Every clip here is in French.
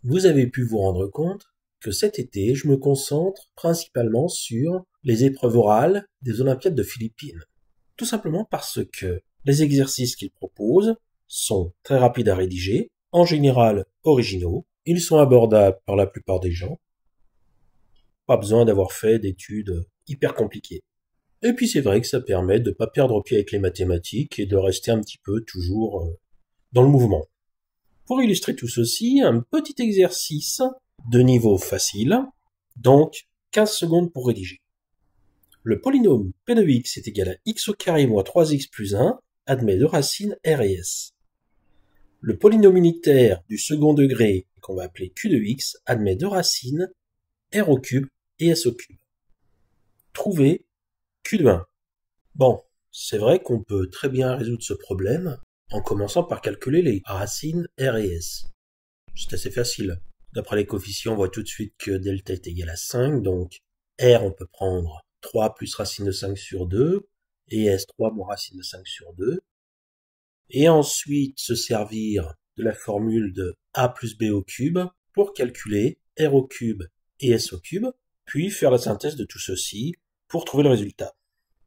Vous avez pu vous rendre compte que cet été, je me concentre principalement sur les épreuves orales des Olympiades de Philippines. Tout simplement parce que les exercices qu'ils proposent sont très rapides à rédiger, en général originaux, ils sont abordables par la plupart des gens. Pas besoin d'avoir fait d'études hyper compliquées. Et puis c'est vrai que ça permet de ne pas perdre pied avec les mathématiques et de rester un petit peu toujours dans le mouvement. Pour illustrer tout ceci, un petit exercice de niveau facile, donc 15 secondes pour rédiger. Le polynôme p de x est égal à x au carré moins 3x plus 1 admet deux racines r et s. Le polynôme unitaire du second degré, qu'on va appeler q de x, admet deux racines r au cube et s au cube. Trouvez q de 1. Bon, c'est vrai qu'on peut très bien résoudre ce problème en commençant par calculer les racines r et s. C'est assez facile. D'après les coefficients, on voit tout de suite que delta est égal à 5, donc r, on peut prendre 3 plus racine de 5 sur 2, et s 3 moins racine de 5 sur 2. Et ensuite, se servir de la formule de a plus b au cube pour calculer r au cube et s au cube, puis faire la synthèse de tout ceci pour trouver le résultat.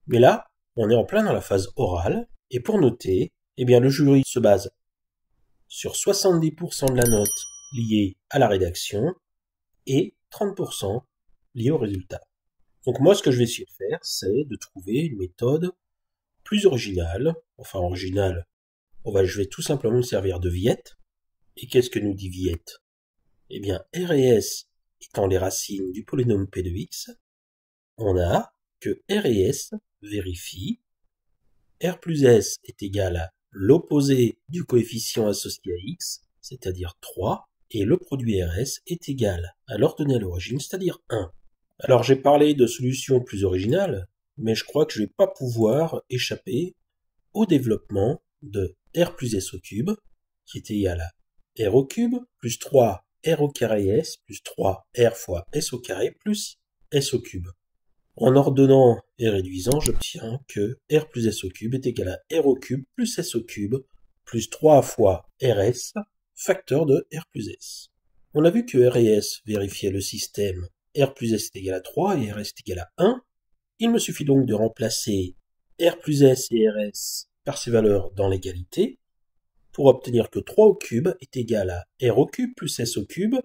Mais là, on est en plein dans la phase orale, et pour noter, eh bien, le jury se base sur 70% de la note liée à la rédaction et 30% liée au résultat. Donc moi, ce que je vais essayer de faire, c'est de trouver une méthode plus originale. Enfin, originale, je vais tout simplement me servir de Viette. Et qu'est-ce que nous dit Viette? Eh bien, R et S étant les racines du polynôme P de X, on a que R et S vérifient R plus S est égal à l'opposé du coefficient associé à X, c'est-à-dire 3, et le produit RS est égal à l'ordonnée à l'origine, c'est-à-dire 1. Alors j'ai parlé de solutions plus originales, mais je crois que je vais pas pouvoir échapper au développement de R plus S au cube, qui est égal à R au cube, plus 3 R au carré S, plus 3 R fois S au carré, plus S au cube. En ordonnant et réduisant, j'obtiens que R plus S au cube est égal à R au cube plus S au cube, plus 3 fois RS, facteur de R plus S. On a vu que R et S vérifiaient le système R plus S est égal à 3 et RS est égal à 1. Il me suffit donc de remplacer R plus S et RS par ces valeurs dans l'égalité pour obtenir que 3 au cube est égal à R au cube plus S au cube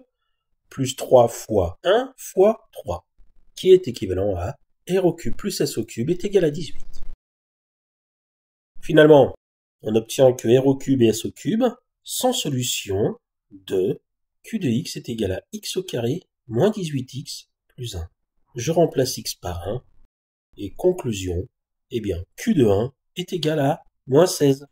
plus 3 fois 1 fois 3, qui est équivalent à R au cube plus S au cube est égal à 18. Finalement, on obtient que R au cube et S au cube sont solution de Q de x est égal à x au carré moins 18x plus 1. Je remplace x par 1 et conclusion, eh bien Q de 1 est égal à moins 16.